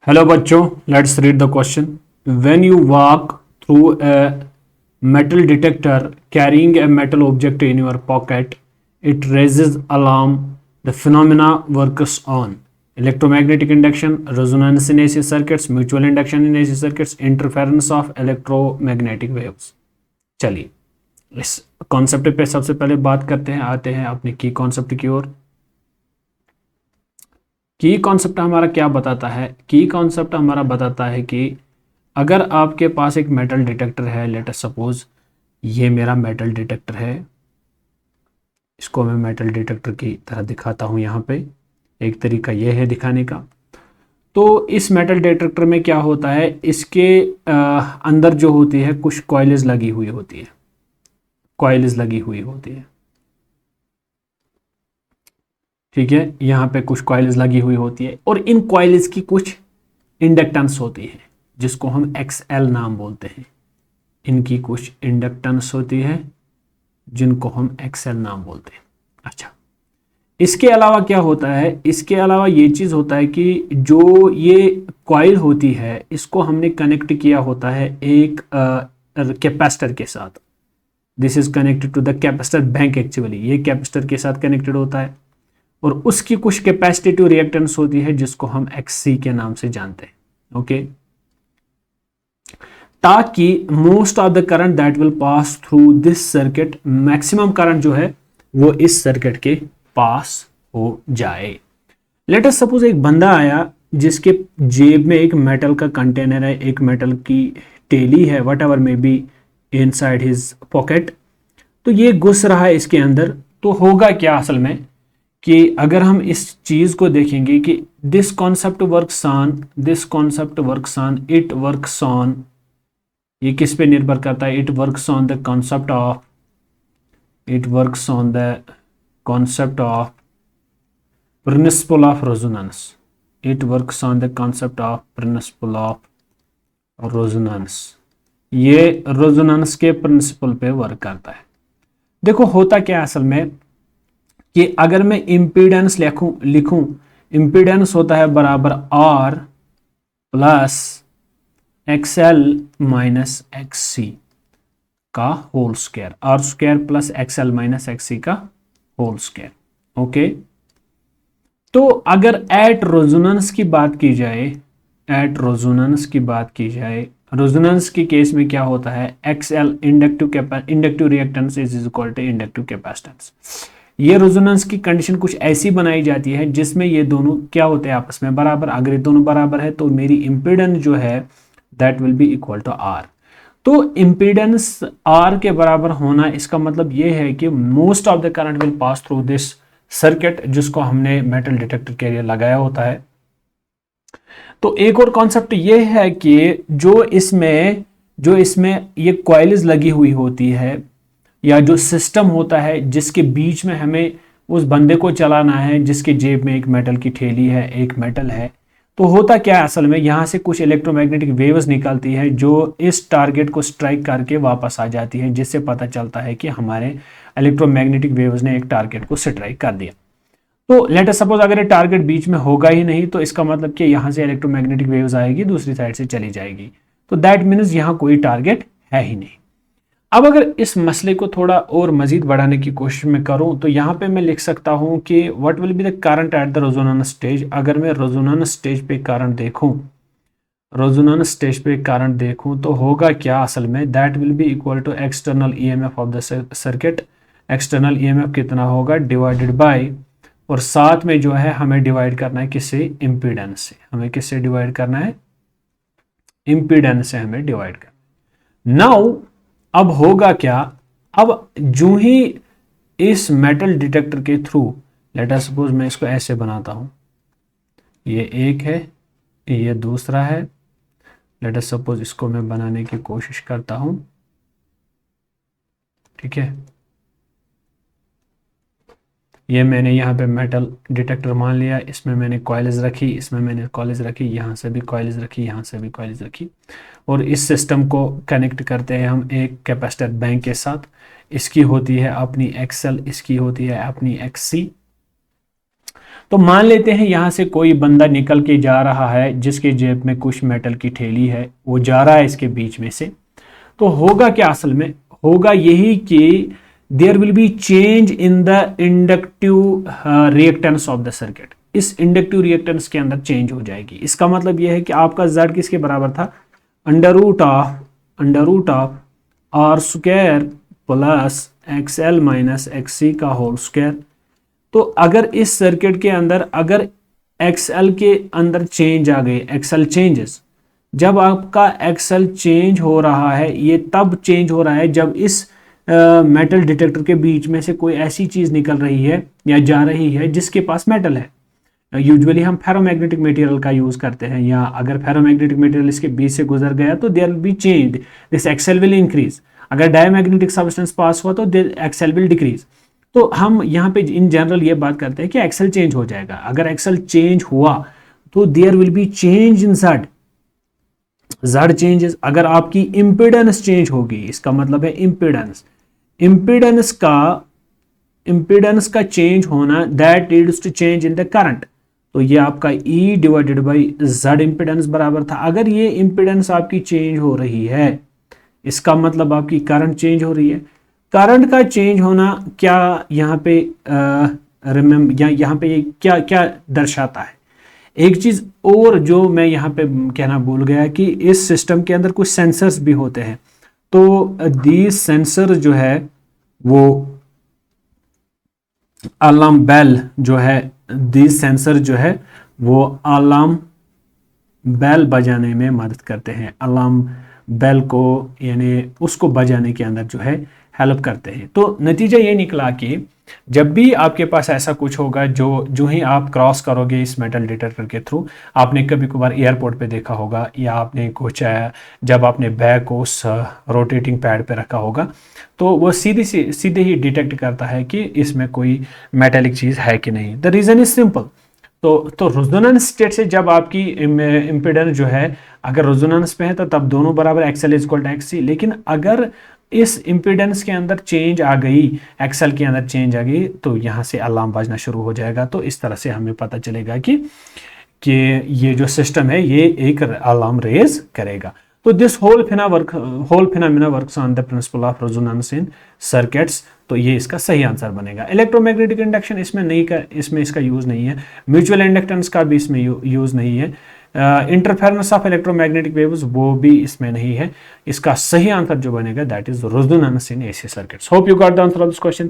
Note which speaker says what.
Speaker 1: Hello बच्चों, let's read the question. When you walk through a metal detector carrying a metal object in your pocket, it raises alarm. The phenomena works on electromagnetic induction, resonance in AC circuits, mutual induction in AC circuits, interference of electromagnetic waves. चलिए इस concept पे सबसे पहले बात करते हैं, आते हैं अपने की कॉन्सेप्ट की ओर। की कॉन्सेप्ट हमारा क्या बताता है? की कॉन्सेप्ट हमारा बताता है कि अगर आपके पास एक मेटल डिटेक्टर है, लेट अस सपोज ये मेरा मेटल डिटेक्टर है, इसको मैं मेटल डिटेक्टर की तरह दिखाता हूँ। यहाँ पे एक तरीका ये है दिखाने का। तो इस मेटल डिटेक्टर में क्या होता है, इसके अंदर जो होती है कुछ कॉइल्स लगी हुई होती है, कॉइल्स लगी हुई होती है, ठीक है। यहाँ पे कुछ कॉइल्स लगी हुई होती है और इन कॉइल्स की कुछ इंडक्टेंस होती है जिसको हम XL नाम बोलते हैं। इनकी कुछ इंडक्टेंस होती है जिनको हम XL नाम बोलते हैं। अच्छा, इसके अलावा क्या होता है? इसके अलावा ये चीज़ होता है कि जो ये कॉइल होती है इसको हमने कनेक्ट किया होता है एक कैपेसिटर के साथ। This is connected to the capacitor bank. Actually ये कैपेसिटर के साथ कनेक्टेड होता है और उसकी कुछ कैपेसिटिव रिएक्टेंस होती है जिसको हम XC के नाम से जानते हैं। ओके, ताकि most of the current that will pass through this circuit, maximum current जो है वो इस सर्किट के पास हो जाए। लेट अस सपोज एक बंदा आया जिसके जेब में एक मेटल का कंटेनर है, एक मेटल की टेली है, what ever may be inside his pocket. तो ये घुस रहा है इसके अंदर। तो होगा क्या असल में कि अगर हम इस चीज को देखेंगे कि this concept works on, this concept works on, it works on, ये किस पे निर्भर करता है? It works on the concept of, it works on the concept of principal of resonance. It works on the concept of principal of resonance. ये resonance के principal पे work करता है। देखो होता क्या असल में कि अगर मैं इम्पीडेंस लिखूं, इम्पीडेंस होता है बराबर R plus XL minus XC का whole square, R square plus XL minus XC का होल स्क्वायर। ओके, तो अगर एट रेजोनेंस की बात की जाए, एट रेजोनेंस की बात की जाए, रेजोनेंस के केस में क्या होता है? XL inductive reactance is equal to inductive capacitance. ये रेजोनेंस की कंडीशन कुछ ऐसी बनाई जाती है जिसमें ये दोनों क्या होते हैं आपस में बराबर। अगर ये दोनों बराबर है तो मेरी इंपीडेंस जो है that will be equal to R। तो इंपीडेंस R के बराबर होना, इसका मतलब ये है कि most of the current will pass through this circuit जिसको हमने मेटल डिटेक्टर के लिए लगाया होता है। तो एक और कॉन्सेप्ट ये है कि जो इसमें ये कॉइल्स लगी हुई होती है या जो सिस्टम होता है जिसके बीच में हमें उस बंदे को चलाना है जिसके जेब में एक मेटल की थैली है, एक मेटल है। तो होता क्या है असल में, यहाँ से कुछ इलेक्ट्रोमैग्नेटिक वेव्स निकलती है जो इस टारगेट को स्ट्राइक करके वापस आ जाती है, जिससे पता चलता है कि हमारे इलेक्ट्रोमैग्नेटिक वेव्स ने एक टारगेट को स्ट्राइक कर दिया। तो लेट अस सपोज अगर ये टारगेट बीच में होगा ही नहीं तो इसका मतलब कि यहाँ से इलेक्ट्रोमैग्नेटिक वेव्स आएगी, दूसरी साइड से चली जाएगी। तो दैट मीन्स यहाँ कोई टारगेट है ही नहीं। अब अगर इस मसले को थोड़ा और मजीद बढ़ाने की कोशिश में करूं तो यहाँ पे मैं लिख सकता हूं कि what will be the current at the resonance stage. अगर मैं रेजोनेंस स्टेज पे करंट देखूं, रेजोनेंस स्टेज पे करंट देखूं तो होगा क्या असल में? That will be equal to external EMF of the circuit. External EMF कितना होगा? डिवाइडेड बाय, और साथ में जो है हमें डिवाइड करना है किससे? इंपीडेंस से। हमें किससे डिवाइड करना है? इंपीडेंस से हमें डिवाइड करना। नाउ अब होगा क्या? अब जो ही इस मेटल डिटेक्टर के थ्रू, लेट अस सपोज मैं इसको ऐसे बनाता हूं, ये एक है, ये दूसरा है। लेट अस सपोज इसको मैं बनाने की कोशिश करता हूं, ठीक है। ये मैंने यहाँ पे मेटल डिटेक्टर मान लिया, इसमें मैंने कॉइल्स रखी, इसमें मैंने कॉइल्स रखी, यहाँ से भी कॉइल्स रखी, यहाँ से भी कॉइल्स रखी, और इस सिस्टम को कनेक्ट करते हैं हम एक कैपेसिटर बैंक के साथ। इसकी होती है अपनी XL, इसकी होती है अपनी XC। तो मान लेते हैं यहां से कोई बंदा निकल के जा रहा है जिसके जेब में कुछ मेटल की थैली है, वो जा रहा है इसके बीच में से। तो होगा क्या, असल में होगा यही कि there will be change in the inductive reactance of the circuit. इस इंडक्टिव रिएक्टेंस के अंदर चेंज हो जाएगी। इसका मतलब यह है कि आपका Z किसके बराबर था, under root of R square plus XL minus XC का होल स्क्वायर। तो अगर इस सर्किट के अंदर अगर XL के अंदर चेंज आ गए, XL चेंजेस, जब आपका XL चेंज हो रहा है, ये तब चेंज हो रहा है जब इस मेटल डिटेक्टर के बीच में से कोई ऐसी चीज निकल रही है या जा रही है जिसके पास मेटल है। यूजुअली हम फेरोमैग्नेटिक मटेरियल का यूज करते हैं, या अगर फेरोमैग्नेटिक मटेरियल इसके बीच से गुजर गया तो there will be change, this XL will increase. अगर डायमैग्नेटिक सब्सटेंस पास हुआ तो XL विल डिक्रीज। तो हम यहाँ पे इन जनरल ये बात करते हैं कि XL चेंज हो जाएगा। अगर XL चेंज हुआ तो there will be change in Z changes. अगर आपकी इंपेडेंस चेंज होगी, इसका मतलब है इंपेडेंस का चेंज होना, that leads to change in the current. तो ये आपका E divided by Z impedance बराबर था। अगर ये इंपेडेंस आपकी चेंज हो रही है, इसका मतलब आपकी करंट चेंज हो रही है। करंट का चेंज होना क्या यहाँ पे यहाँ पे क्या क्या दर्शाता है। एक चीज और जो मैं यहाँ पे कहना भूल गया कि इस सिस्टम के अंदर कुछ सेंसर्स भी होते हैं। तो दी सेंसर जो है वो अलार्म बेल जो है, दी सेंसर जो है वो अलार्म बेल बजाने में मदद करते हैं। अलार्म बेल को यानी उसको बजाने के अंदर जो है हेल्प करते हैं। तो नतीजा ये निकला कि जब भी आपके पास ऐसा कुछ होगा, जो ही आप क्रॉस करोगे इस मेटल डिटेक्टर के थ्रू, आपने कभी कभार एयरपोर्ट पे देखा होगा या आपने कुछ जब आपने बैग को उस रोटेटिंग पैड पे रखा होगा, तो वो सीधे ही डिटेक्ट करता है कि इसमें कोई मेटेलिक चीज़ है कि नहीं। The reason is simple. तो रेजोनेंस स्टेट से जब आपकी इम्पीडेंस जो है अगर रेजोनेंस पे है तो तब दोनों बराबर XL is equal to XC। लेकिन अगर इस इम्पीडेंस के अंदर चेंज आ गई, XL के अंदर चेंज आ गई, तो यहाँ से अलार्म बजना शुरू हो जाएगा। तो इस तरह से हमें पता चलेगा कि ये जो सिस्टम है ये एक अलार्म रेज करेगा। तो this whole phenomena works on the principle of resonance in circuits. तो ये इसका सही आंसर बनेगा। इलेक्ट्रोमैग्नेटिक इंडक्शन इसमें इसका यूज नहीं है। म्यूचुअल इंडक्टेंस का भी इसमें यूज नहीं है। इंटरफेरेंस ऑफ इलेक्ट्रोमैग्नेटिक वेव्स वो भी इसमें नहीं है। इसका सही आंसर जो बनेगा that is resonance in AC circuits. Hope you got the answer of this question.